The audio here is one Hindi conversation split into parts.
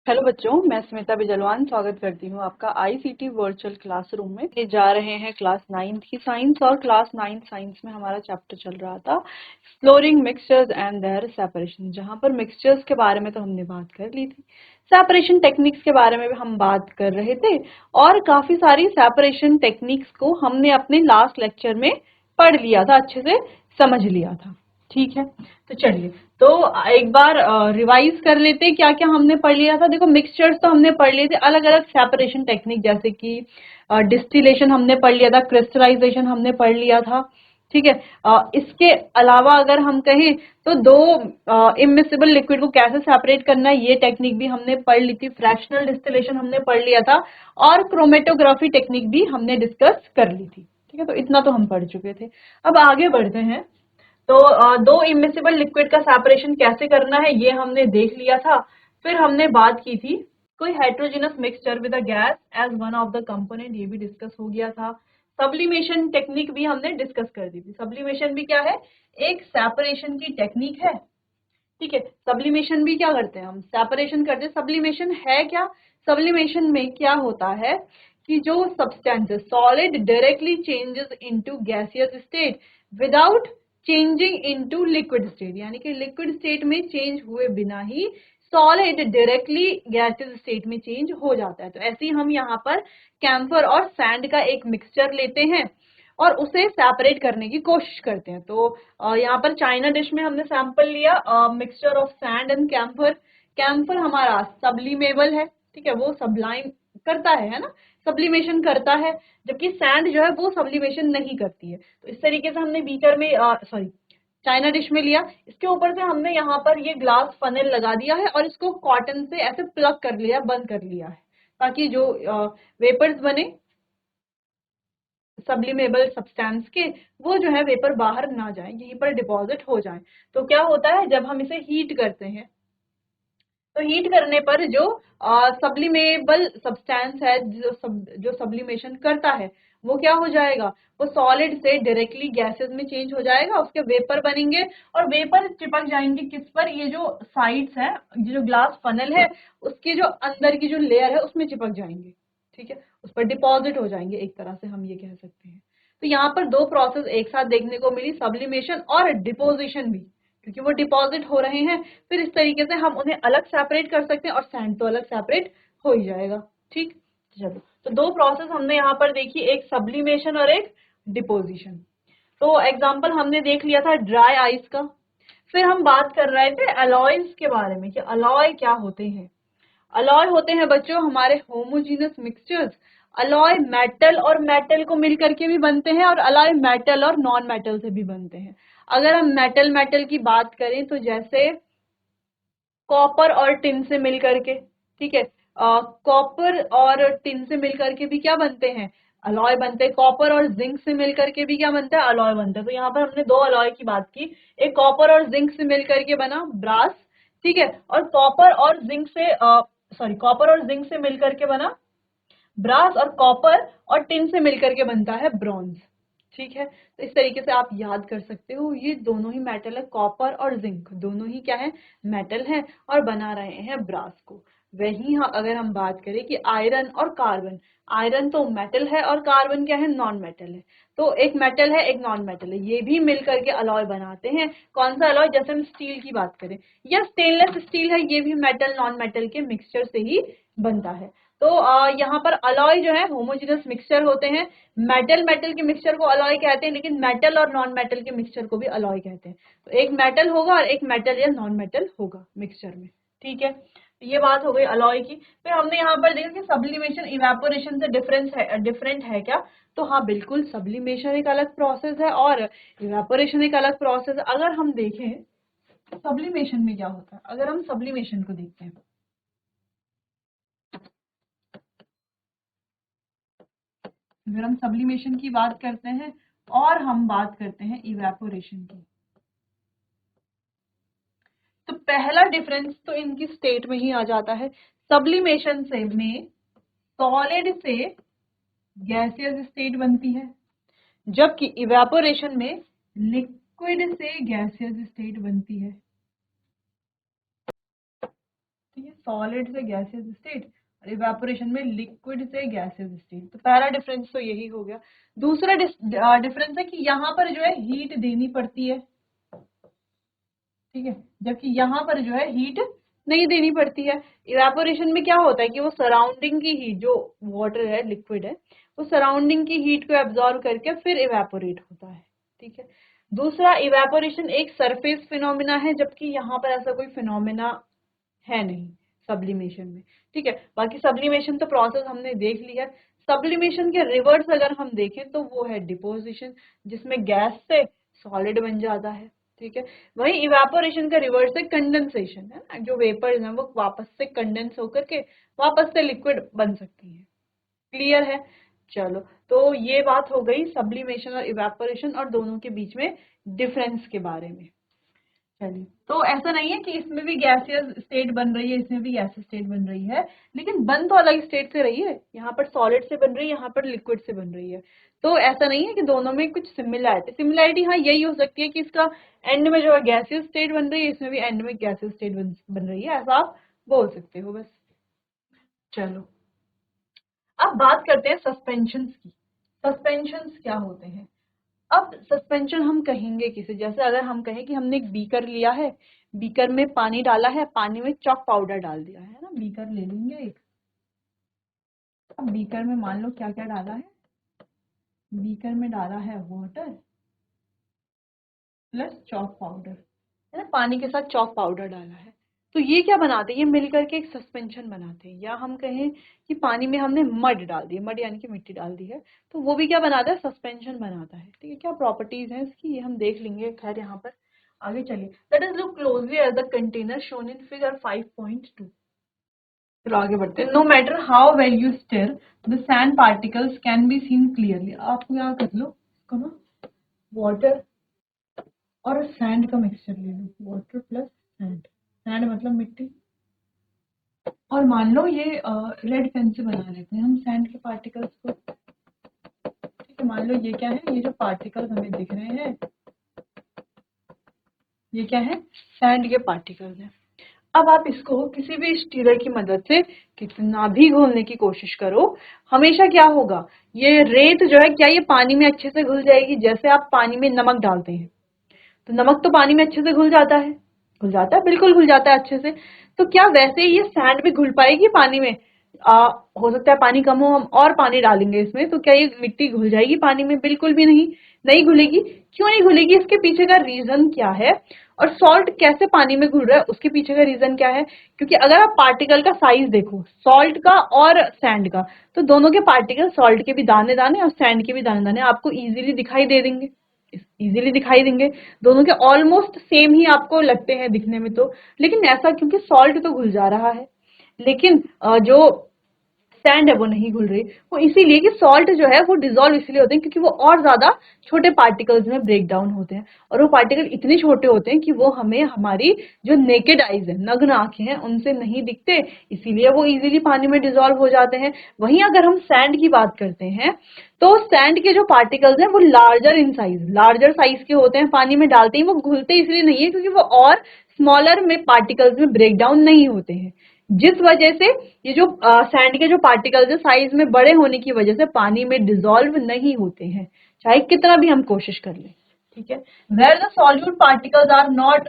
हेलो बच्चों, मैं स्मिता बिजलवान स्वागत करती हूँ आपका आईसीटी वर्चुअल क्लासरूम में। ये जा रहे हैं क्लास 9th की साइंस, और क्लास 9th साइंस में हमारा चैप्टर चल रहा था exploring mixtures and their separation, जहाँ पर मिक्सचर्स के बारे में तो हमने बात कर ली थी, सेपरेशन टेक्निक्स के बारे में भी हम बात कर रहे थे, और काफी सारी सेपरेशन टेक्निक्स को हमने अपने लास्ट लेक्चर में पढ़ लिया था, अच्छे से समझ लिया था। ठीक है, तो चलिए तो एक बार रिवाइज कर लेते हैं क्या क्या हमने पढ़ लिया था। देखो, मिक्सचर्स तो हमने पढ़ लिए थे, अलग अलग सेपरेशन टेक्निक, जैसे कि डिस्टिलेशन हमने पढ़ लिया था, क्रिस्टलाइजेशन हमने पढ़ लिया था। ठीक है, इसके अलावा अगर हम कहें तो दो इमिसिबल लिक्विड को कैसे सेपरेट करना है, ये टेक्निक भी हमने पढ़ ली थी। फ्रैक्शनल डिस्टिलेशन हमने पढ़ लिया था, और क्रोमेटोग्राफी टेक्निक भी हमने डिस्कस कर ली थी। ठीक है, तो इतना तो हम पढ़ चुके थे। अब आगे बढ़ते हैं। तो दो इमिसिबल लिक्विड का सेपरेशन कैसे करना है ये हमने देख लिया था। फिर हमने बात की थी कोई heterogeneous mixture with a gas as one of the component, ये भी डिस्कस हो गया था। सब्लिमेशन टेक्निक भी हमने डिस्कस कर दी थी। सब्लिमेशन भी क्या है, एक सेपरेशन की टेक्निक है। ठीक है, सब्लिमेशन भी क्या करते हैं, हम सेपरेशन करते हैं। सब्लिमेशन है क्या, सब्लिमेशन में क्या होता है कि जो substances solid directly changes into gaseous state without changing into liquid state, यानी कि लिक्विड स्टेट में चेंज हुए बिना ही सॉलिड डायरेक्टली गैसियस स्टेट में चेंज हो जाता है। तो ऐसे ही हम यहाँ पर कैम्फर और सैंड का एक मिक्सचर लेते हैं और उसे सेपरेट करने की कोशिश करते हैं। तो यहाँ पर चाइना डिश में हमने सैंपल लिया mixture of sand and camphor. Camphor हमारा सब्लिमेबल है, ठीक है, वो सब्लाइम करता है ना, सब्लिमेशन करता है, जबकि सैंड जो है वो सब्लिमेशन नहीं करती है। तो इस तरीके से हमने बीकर में चाइना डिश में लिया, इसके ऊपर से हमने यहाँ पर ये ग्लास फनेल लगा दिया है और इसको कॉटन से ऐसे प्लग कर लिया, बंद कर लिया है, ताकि जो वेपर्स बने सब्लिमेबल सब्सटेंस के, वो जो है वेपर बाहर ना जाए, यहीं पर डिपॉजिट हो जाए। तो क्या होता है, जब हम इसे हीट करते हैं तो हीट करने पर जो सब्लिमेबल सब्सटेंस है, जो सब्लिमेशन करता है, वो क्या हो जाएगा, वो सॉलिड से डायरेक्टली गैसेस में चेंज हो जाएगा, उसके वेपर बनेंगे और वेपर चिपक जाएंगे किस पर, ये जो साइड्स है, जो ग्लास फनल है उसकी जो अंदर की जो लेयर है उसमें चिपक जाएंगे। ठीक है, उस पर डिपॉजिट हो जाएंगे, एक तरह से हम ये कह सकते हैं। तो यहाँ पर दो प्रोसेस एक साथ देखने को मिली, सब्लिमेशन और डिपोजिशन भी, क्योंकि वो डिपॉजिट हो रहे हैं। फिर इस तरीके से हम उन्हें अलग सेपरेट कर सकते हैं, और सैंड तो अलग सेपरेट हो ही जाएगा। ठीक, चलो, तो दो प्रोसेस हमने यहाँ पर देखी, एक सब्लिमेशन और एक डिपोजिशन। तो एग्जांपल हमने देख लिया था ड्राई आइस का। फिर हम बात कर रहे थे अलॉयज के बारे में कि अलॉय क्या होते हैं। अलॉय होते हैं बच्चों हमारे होमोजीनस मिक्सचर्स। अलॉय मेटल और मेटल को मिलकर के भी बनते हैं, और अलॉय मेटल और नॉन मेटल से भी बनते हैं। अगर हम मेटल मेटल की बात करें तो जैसे कॉपर और टिन से मिलकर के, ठीक है, कॉपर और टिन से मिलकर के भी क्या बनते हैं, अलॉय बनते हैं। कॉपर और जिंक से मिलकर के भी क्या बनता है, अलॉय बनता है। तो यहाँ पर हमने दो अलॉय की बात की, एक कॉपर और जिंक से मिलकर के बना ब्रास, ठीक है, और कॉपर और जिंक से कॉपर और जिंक से मिलकर के बना ब्रास, और कॉपर और टिन से मिलकर के बनता है ब्रॉन्ज। ठीक है, तो इस तरीके से आप याद कर सकते हो, ये दोनों ही मेटल है, कॉपर और जिंक दोनों ही क्या है, मेटल है, और बना रहे हैं ब्रास को। वहीं अगर हम बात करें कि आयरन और कार्बन, आयरन तो मेटल है और कार्बन क्या है, नॉन मेटल है। तो एक मेटल है एक नॉन मेटल है, ये भी मिलकर के अलॉय बनाते हैं। कौन सा अलॉय, जैसे हम स्टील की बात करें या स्टेनलेस स्टील है, ये भी मेटल नॉन मेटल के मिक्सचर से ही बनता है। तो यहाँ पर अलॉय जो है होमोजेनस मिक्सचर होते हैं। मेटल मेटल के मिक्सचर को अलॉय कहते हैं, लेकिन मेटल और नॉन मेटल के मिक्सचर को भी अलॉय कहते हैं। तो एक मेटल होगा और एक मेटल या नॉन मेटल होगा मिक्सचर में। ठीक है, तो ये बात हो गई अलॉय की। फिर हमने यहाँ पर देखा कि सब्लिमेशन इवेपोरेशन से डिफरेंट है क्या। तो हाँ, बिल्कुल, सब्लिमेशन एक अलग प्रोसेस है और इवेपोरेशन एक अलग प्रोसेस है। अगर हम देखें सब्लिमेशन में क्या होता है, अगर हम सब्लिमेशन को देखते हैं, अगर हम सब्लिमेशन की बात करते हैं और हम बात करते हैं इवेपोरेशन की, तो पहला डिफरेंस तो इनकी स्टेट में ही आ जाता है। सब्लिमेशन से में सॉलिड से गैसियस स्टेट बनती है, जबकि इवेपोरेशन में लिक्विड से गैसियस स्टेट बनती है। ठीक है, सॉलिड से गैसियस स्टेट और इवेपोरेशन में लिक्विड से गैसियस स्टेट। तो पहला डिफरेंस तो यही हो गया। दूसरा डिफरेंस है कि यहाँ पर जो है हीट देनी पड़ती है, ठीक है, जबकि यहाँ पर जो है हीट नहीं देनी पड़ती है। इवेपोरेशन में क्या होता है कि वो सराउंडिंग की हीट, जो वाटर है लिक्विड है, वो सराउंडिंग की हीट को एब्जॉर्ब करके फिर इवेपोरेट होता है, ठीक है। दूसरा, इवेपोरेशन एक सरफेस फिनोमिना है, जबकि यहाँ पर ऐसा कोई फिनोमिना है नहीं सब्लिमेशन में, ठीक है। बाकी सब्लिमेशन तो प्रोसेस हमने देख लिया है। सब्लिमेशन के रिवर्स अगर हम देखें तो वो है डिपोजिशन, जिसमें गैस से सॉलिड बन जाता है, ठीक है। वही इवेपोरेशन का रिवर्स है कंडेंसेशन, है ना, जो वेपर्स हैं वो वापस से कंडेंस होकर के वापस से लिक्विड बन सकती है। क्लियर है? चलो, तो ये बात हो गई सब्लिमेशन और इवेपोरेशन और दोनों के बीच में डिफरेंस के बारे में। चलिए, तो ऐसा नहीं है कि इसमें भी गैसियस स्टेट बन रही है, इसमें भी गैसियस स्टेट बन रही है, लेकिन बन तो अलग स्टेट से रही है। यहाँ पर सॉलिड से बन रही है, यहाँ पर लिक्विड से बन रही है। तो ऐसा नहीं है कि दोनों में कुछ सिमिलैरिटी हाँ यही हो सकती है कि इसका एंड में जो है गैसियस स्टेट बन रही है, इसमें भी एंड में गैसियस स्टेट बन रही है, ऐसा आप बोल सकते हो बस। चलो, अब बात करते हैं सस्पेंशंस की। सस्पेंशंस क्या होते हैं? अब सस्पेंशन हम कहेंगे किसे, जैसे अगर हम कहें कि हमने एक बीकर लिया है, बीकर में पानी डाला है, पानी में चॉक पाउडर डाल दिया है ना, बीकर ले लेंगे एक। अब बीकर में मान लो क्या क्या डाला है, बीकर में डाला है वाटर प्लस चॉक पाउडर, है ना, पानी के साथ चॉक पाउडर डाला है। तो ये क्या बनाते हैं, ये मिलकर के एक सस्पेंशन बनाते हैं। या हम कहें कि पानी में हमने मड डाल दिया, मड यानी कि मिट्टी डाल दी है, तो वो भी क्या बनाता है, सस्पेंशन बनाता है, ठीक है। क्या प्रॉपर्टीज हैं इसकी ये हम देख लेंगे, खैर यहाँ पर आगे चलिए। Let us look closely at the container shown in figure 5.2। फिर आगे बढ़ते हैं। No matter how well you stir the sand particles can be seen clearly. आप क्या कर लो इसको ना, वाटर और सैंड का मिक्सचर ले लो, वाटर प्लस सैंड, सैंड मतलब मिट्टी। और मान लो ये रेड पेन से बना लेते हैं हम सैंड के पार्टिकल्स को, ठीक है। मान लो ये क्या है, ये जो पार्टिकल्स हमें दिख रहे हैं ये क्या है, सैंड के पार्टिकल्स हैं। अब आप इसको किसी भी स्टीरर की मदद से कितना भी घोलने की कोशिश करो, हमेशा क्या होगा, ये रेत जो है, क्या ये पानी में अच्छे से घुल जाएगी? जैसे आप पानी में नमक डालते हैं तो नमक तो पानी में अच्छे से घुल जाता है, घुल जाता है, बिल्कुल घुल जाता है अच्छे से। तो क्या वैसे ही ये सैंड भी घुल पाएगी पानी में? हो सकता है पानी कम हो, हम और पानी डालेंगे इसमें, तो क्या ये मिट्टी घुल जाएगी पानी में? बिल्कुल भी नहीं, नहीं घुलेगी। क्यों नहीं घुलेगी? इसके पीछे का रीजन क्या है? और सॉल्ट कैसे पानी में घुल रहा है, उसके पीछे का रीजन क्या है? क्योंकि अगर आप पार्टिकल का साइज देखो, सॉल्ट का और सैंड का, तो दोनों के पार्टिकल, सॉल्ट के भी दाने दाने और सैंड के भी दाने दाने आपको इजीली दिखाई दे देंगे, इजीली दिखाई देंगे। दोनों के ऑलमोस्ट सेम ही आपको लगते हैं दिखने में तो, लेकिन ऐसा क्योंकि सॉल्ट तो घुल जा रहा है, लेकिन जो सैंड है वो नहीं घुल रही। वो इसीलिए कि सॉल्ट जो है वो डिजोल्व इसलिए होते हैं क्योंकि वो और ज्यादा छोटे पार्टिकल्स में ब्रेक डाउन होते हैं, और वो पार्टिकल इतने छोटे होते हैं कि वो हमें हमारी जो नेकेड आईज है, नग्न आंखें हैं, उनसे नहीं दिखते, इसीलिए वो इजीली पानी में डिजोल्व हो जाते हैं। वहीं अगर हम सैंड की बात करते हैं तो सैंड के जो पार्टिकल्स हैं वो लार्जर साइज के होते हैं। पानी में डालते ही वो घुलते इसलिए नहीं है क्योंकि वो और स्मॉलर में पार्टिकल्स में ब्रेक डाउन नहीं होते हैं, जिस वजह से ये जो सैंड के जो पार्टिकल्स है साइज में बड़े होने की वजह से पानी में डिसॉल्व नहीं होते हैं, चाहे कितना भी हम कोशिश कर लें, ठीक है। Where the solute particles are not.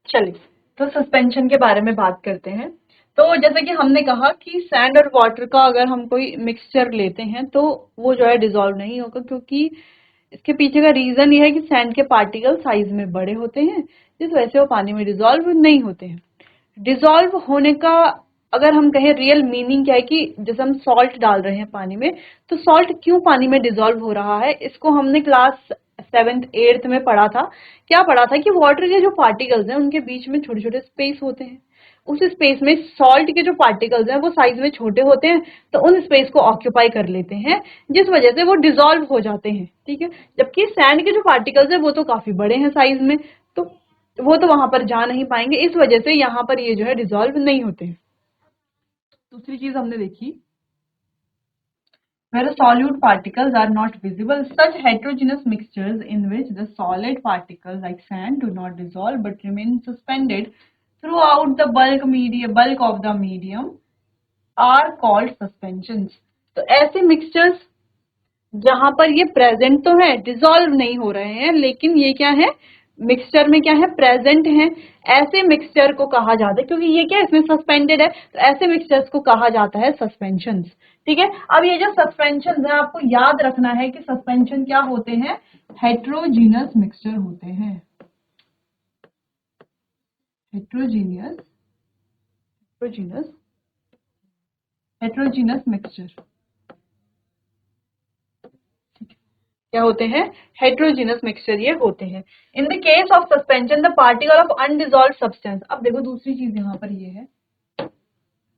चलिए, तो सस्पेंशन के बारे में बात करते हैं। तो जैसे कि हमने कहा कि सैंड और वाटर का अगर हम कोई मिक्सचर लेते हैं तो वो जो है डिसॉल्व नहीं होगा, क्योंकि इसके पीछे का रीजन ये है कि सैंड के पार्टिकल साइज में बड़े होते हैं, जिस वजह से वो पानी में डिसॉल्व नहीं होते हैं। डिसॉल्व होने का अगर हम कहें रियल मीनिंग क्या है, कि जैसे हम सॉल्ट डाल रहे हैं पानी में, तो सॉल्ट क्यों पानी में डिसॉल्व हो रहा है, इसको हमने क्लास 7th 8th में पढ़ा था। क्या पढ़ा था कि वाटर के जो पार्टिकल्स हैं उनके बीच में छोटे छोटे स्पेस होते हैं, उस स्पेस में सॉल्ट के जो पार्टिकल्स हैं वो साइज में छोटे होते हैं, तो उन स्पेस को ऑक्यूपाई कर लेते हैं, जिस वजह से वो डिसॉल्व हो जाते हैं, ठीक है। जबकि सैंड के जो पार्टिकल्स हैं वो तो काफी बड़े हैं साइज में, तो वो तो वहां पर जा नहीं पाएंगे, इस वजह से यहाँ पर ये जो है डिसॉल्व नहीं होते हैं। दूसरी चीज हमने देखी, where the solute particles are not visible, such heterogeneous mixtures in which the solid particles like sand do not dissolve but remain suspended throughout the bulk of the medium are called suspension. तो ऐसे मिक्सचर्स जहां पर ये प्रेजेंट तो है, डिसॉल्व नहीं हो रहे हैं, लेकिन ये क्या है, मिक्सचर में क्या है, प्रेजेंट है, ऐसे मिक्सचर को कहा जाता है, क्योंकि ये क्या है, इसमें सस्पेंडेड है, तो ऐसे मिक्सचर्स को कहा जाता है सस्पेंशंस। ठीक है, अब ये जो सस्पेंशन है आपको याद रखना है कि सस्पेंशन क्या होते हैं, हेट्रोजीनस मिक्सचर होते हैं, हेट्रोजीनियस हेट्रोजीनस हेट्रोजीनस मिक्सचर क्या होते हैं, हेट्रोजीनस मिक्सचर ये होते हैं। In the case of suspension the particle of undissolved substance. अब देखो दूसरी चीज यहाँ पर ये है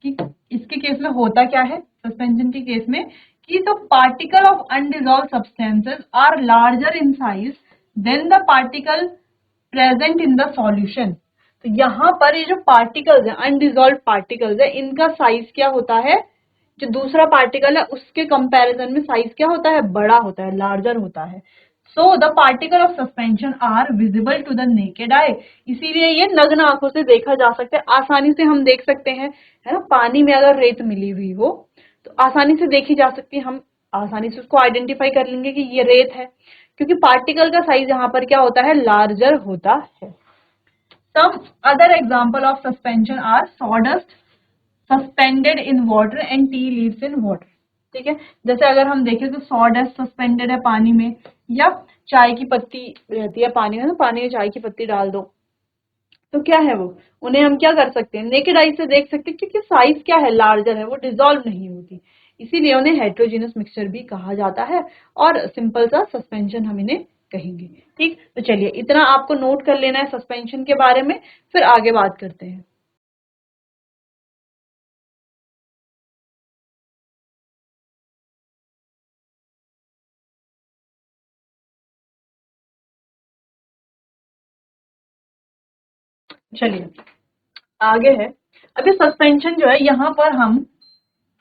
कि इसके केस में होता क्या है, सस्पेंशन के केस में, कि the particle of undissolved substances are larger in size than the particle present in the solution. तो यहाँ पर ये जो पार्टिकल्स है, अनडिजॉल्व पार्टिकल्स है, इनका साइज क्या होता है, जो दूसरा पार्टिकल है उसके कंपैरिजन में साइज क्या होता है, बड़ा होता है, लार्जर होता है। So the particle of suspension are visible to the naked eye. इसीलिए ये नग्न आंखों से देखा जा सकता है, आसानी से हम देख सकते हैं, है ना। पानी में अगर रेत मिली हुई हो तो आसानी से देखी जा सकती है, हम आसानी से उसको आइडेंटिफाई कर लेंगे कि ये रेत है, क्योंकि पार्टिकल का साइज यहाँ पर क्या होता है, लार्जर होता है। Some other example of suspension are sawdust suspended in water and tea leaves in water. ठीक है, जैसे अगर हम देखें तो सॉडस्ट सस्पेंडेड है पानी में, या चाय की पत्ती रहती है पानी में, तो पानी में चाय की पत्ती डाल दो तो क्या है वो, उन्हें हम क्या कर सकते हैं, नेकेड आई से देख सकते हैं, क्योंकि साइज क्या है, लार्जर है, वो डिसॉल्व नहीं होती, इसीलिए उन्हें हेट्रोजीनस मिक्सचर भी कहा जाता है, और सिंपल सा सस्पेंशन हम इन्हें कहेंगे। ठीक, तो चलिए इतना आपको नोट कर लेना है सस्पेंशन के बारे में, फिर आगे बात करते हैं। चलिए आगे है, अभी सस्पेंशन जो है यहाँ पर हम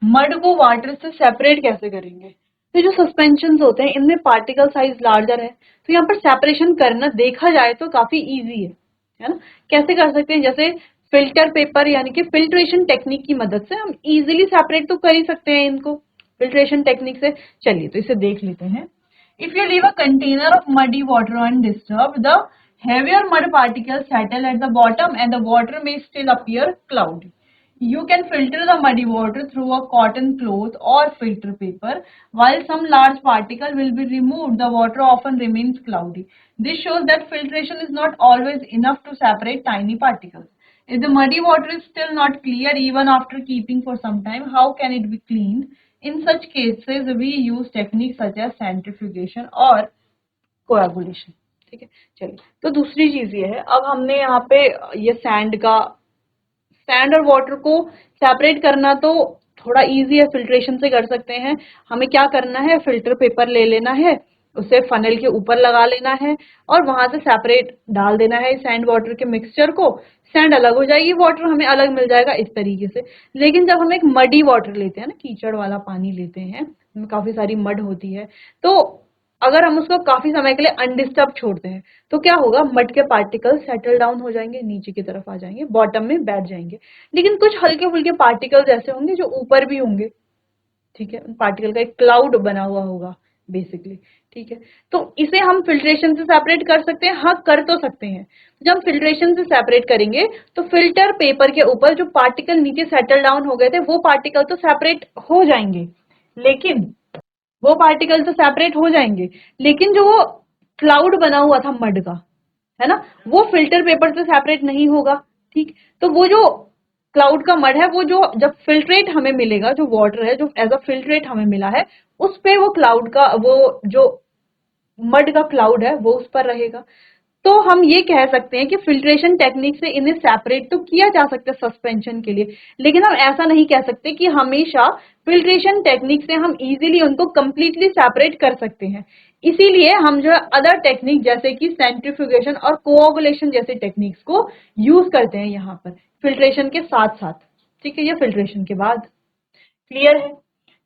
मड को वाटर से सेपरेट कैसे करेंगे। तो जो सस्पेंशन होते हैं इनमें पार्टिकल साइज लार्जर है, तो यहाँ पर सेपरेशन करना देखा जाए तो काफी इजी है ना। कैसे कर सकते हैं, जैसे फिल्टर पेपर यानी कि फिल्ट्रेशन टेक्निक की मदद से हम इजीली सेपरेट तो कर ही सकते हैं इनको, फिल्ट्रेशन टेक्निक से। चलिए तो इसे देख लेते हैं। If you leave a container of muddy water undisturbed, the heavier mud particles settle at the bottom and the water may still appear cloudy. You can filter the muddy water through a cotton cloth or filter paper. While some large particle will be removed, the water often remains cloudy. This shows that filtration is not always enough to separate tiny particles. If the muddy water is still not clear even after keeping for some time, how can it be cleaned? In such cases, we use techniques such as centrifugation और coagulation। ठीक है, चलिए तो दूसरी चीज ये है, अब हमने यहाँ पे ये सैंड और वाटर को सेपरेट करना तो थोड़ा इजी है, फिल्ट्रेशन से कर सकते हैं। हमें क्या करना है, फिल्टर पेपर ले लेना है, उसे फनल के ऊपर लगा लेना है और वहां से सेपरेट डाल देना है सैंड वाटर के मिक्सचर को, सैंड अलग हो जाएगी, वाटर हमें अलग मिल जाएगा इस तरीके से। लेकिन जब हम एक मडी वाटर लेते हैं ना, कीचड़ वाला पानी लेते हैं, उसमें काफी सारी मड होती है, तो अगर हम उसको काफी समय के लिए अनडिस्टर्ब छोड़ते हैं तो क्या होगा, मड के पार्टिकल सेटल डाउन हो जाएंगे, नीचे की तरफ आ जाएंगे, बॉटम में बैठ जाएंगे। लेकिन कुछ हल्के फुल्के पार्टिकल्स ऐसे होंगे जो ऊपर भी होंगे। ठीक है, पार्टिकल का एक क्लाउड बना हुआ होगा बेसिकली। ठीक है, तो इसे हम फिल्ट्रेशन से सेपरेट कर सकते हैं, हाँ कर तो सकते हैं। जब हम फिल्ट्रेशन से सेपरेट करेंगे तो फिल्टर पेपर के ऊपर जो पार्टिकल नीचे सेटल डाउन हो गए थे वो पार्टिकल तो सेपरेट हो जाएंगे, लेकिन वो पार्टिकल तो सेपरेट हो जाएंगे, लेकिन जो वो क्लाउड बना हुआ था मड का, है ना, वो फिल्टर पेपर से सेपरेट नहीं होगा। ठीक, तो वो जो क्लाउड का मड है, वो जो जब फिल्ट्रेट हमें मिलेगा, जो वाटर है जो एज अ फिल्ट्रेट हमें मिला है, उस पे वो क्लाउड का, वो जो मड का क्लाउड है वो उस पर रहेगा। तो हम ये कह सकते हैं कि फिल्ट्रेशन टेक्निक से इन्हें सेपरेट तो किया जा सकता है सस्पेंशन के लिए, लेकिन हम ऐसा नहीं कह सकते कि हमेशा फिल्ट्रेशन टेक्निक से हम इजीली उनको कंप्लीटली सेपरेट कर सकते हैं। इसीलिए हम जो अदर टेक्निक जैसे कि सेंट्रीफ्यूगेशन और कोआगुलेशन जैसे टेक्निक्स को यूज करते हैं यहाँ पर फिल्ट्रेशन के साथ साथ। ठीक है, ये फिल्ट्रेशन के बाद। क्लियर है।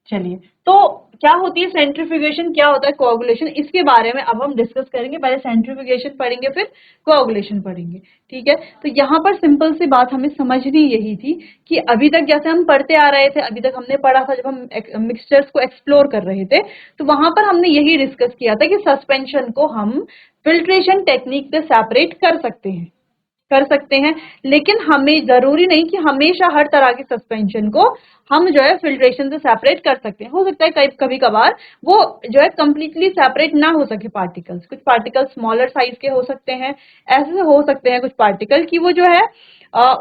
चलिए, तो क्या होती है सेंट्रीफ्यूगेशन, क्या होता है कोआगुलेशन, इसके बारे में अब हम डिस्कस करेंगे। पहले सेंट्रीफ्यूगेशन पढ़ेंगे, फिर कोआगुलेशन पढ़ेंगे। ठीक है, तो यहाँ पर सिंपल सी बात हमें समझनी यही थी कि अभी तक जैसे हम पढ़ते आ रहे थे, अभी तक हमने पढ़ा था जब हम मिक्सचर्स को एक्सप्लोर कर रहे थे, तो वहां पर हमने यही डिस्कस किया था कि सस्पेंशन को हम फिल्ट्रेशन टेक्निक से सेपरेट कर सकते हैं, लेकिन हमें जरूरी नहीं कि हमेशा हर तरह के सस्पेंशन को हम जो है फिल्ट्रेशन से सेपरेट कर सकते हैं। हो सकता है कभी कभार वो जो है कंप्लीटली सेपरेट ना हो सके पार्टिकल्स, कुछ पार्टिकल्स स्मॉलर साइज के हो सकते हैं, ऐसे हो सकते हैं कुछ पार्टिकल की वो जो है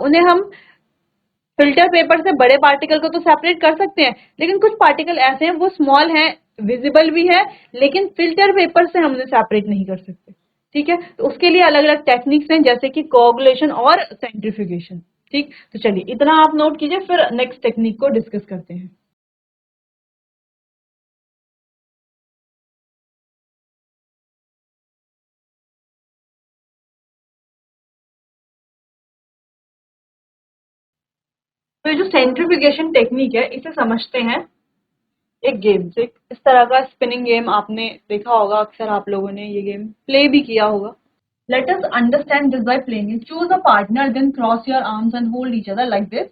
उन्हें हम फिल्टर पेपर से बड़े पार्टिकल को तो सेपरेट कर सकते हैं, लेकिन कुछ पार्टिकल ऐसे हैं वो स्मॉल हैं, विजिबल भी है, लेकिन फिल्टर पेपर से हम उन्हें सेपरेट नहीं कर सकते। ठीक है, तो उसके लिए अलग अलग टेक्निक्स हैं, जैसे कि कोआगुलेशन और सेंट्रीफ्यूगेशन। ठीक, तो चलिए इतना आप नोट कीजिए, फिर नेक्स्ट टेक्निक को डिस्कस करते हैं। तो ये जो सेंट्रीफ्यूगेशन टेक्निक है, इसे समझते हैं एक गेम से। इस तरह का स्पिनिंग गेम आपने देखा होगा, अक्सर आप लोगों ने ये गेम प्ले भी किया होगा। Let us understand this by playing it. Choose a partner, then cross your arms and hold each other like this,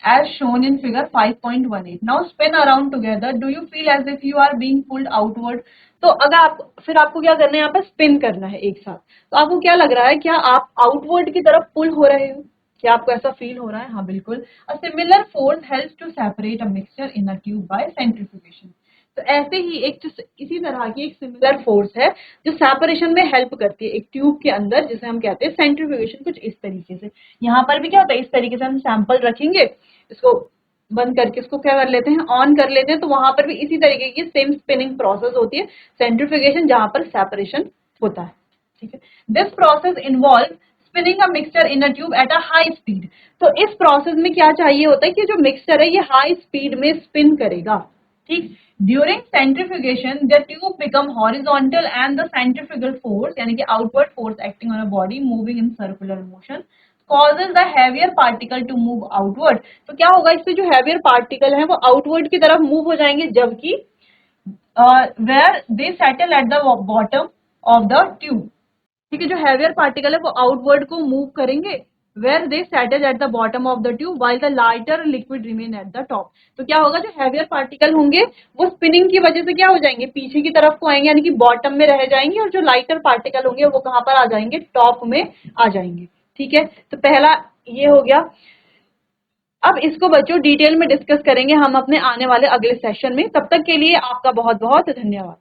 as shown in figure 5.18. Now spin around together. Do you feel as if you are being pulled outward? तो अगर आप फिर आपको क्या करना है, यहाँ पे स्पिन करना है एक साथ। तो आपको क्या लग रहा है, क्या आप आउटवर्ड की तरफ पुल हो रहे हो? क्या आपको ऐसा फील हो रहा है? हाँ बिल्कुल। A similar force helps to separate a mixture in a tube by centrifugation. तो ऐसे ही एक जो इसी तरह की एक सिमिलर फोर्स है जो सेपरेशन में हेल्प करती है एक ट्यूब के अंदर, जिसे हम कहते हैं सेंट्रीफ्यूगेशन। कुछ इस तरीके से यहाँ पर भी क्या होता है, इस तरीके से हम सैंपल रखेंगे, इसको बंद करके इसको क्या कर लेते हैं, ऑन कर लेते हैं, तो वहां पर भी इसी तरीके की सेम स्पिनिंग प्रोसेस होती है, सेंट्रीफ्यूगेशन, जहां पर सेपरेशन होता है। ठीक है, this process involve spinning a mixture in a tube at a high speed. तो इस प्रोसेस में क्या चाहिए होता है कि जो मिक्सचर है ये हाई स्पीड में स्पिन करेगा। ठीक, during centrifugation the tube become horizontal and the centrifugal force, यानी कि outward force acting on a body moving in circular motion causes the heavier particle to move outward। तो क्या होगा, इससे जो heavier particle है वो आउटवर्ड की तरफ मूव हो जाएंगे, जबकि where they settle at the bottom of the tube। ठीक है, जो heavier particle है वो आउटवर्ड को मूव करेंगे, where they settle at the bottom of the tube while the lighter liquid remain at the top। तो क्या होगा, जो heavier particle होंगे वो स्पिनिंग की वजह से क्या हो जाएंगे, पीछे की तरफ को आएंगे, यानी कि बॉटम में रह जाएंगे, और जो लाइटर पार्टिकल होंगे वो कहां पर आ जाएंगे, टॉप में आ जाएंगे। ठीक है, तो पहला ये हो गया। अब इसको बच्चों डिटेल में डिस्कस करेंगे हम अपने आने वाले अगले सेशन में। तब तक के लिए आपका बहुत बहुत धन्यवाद।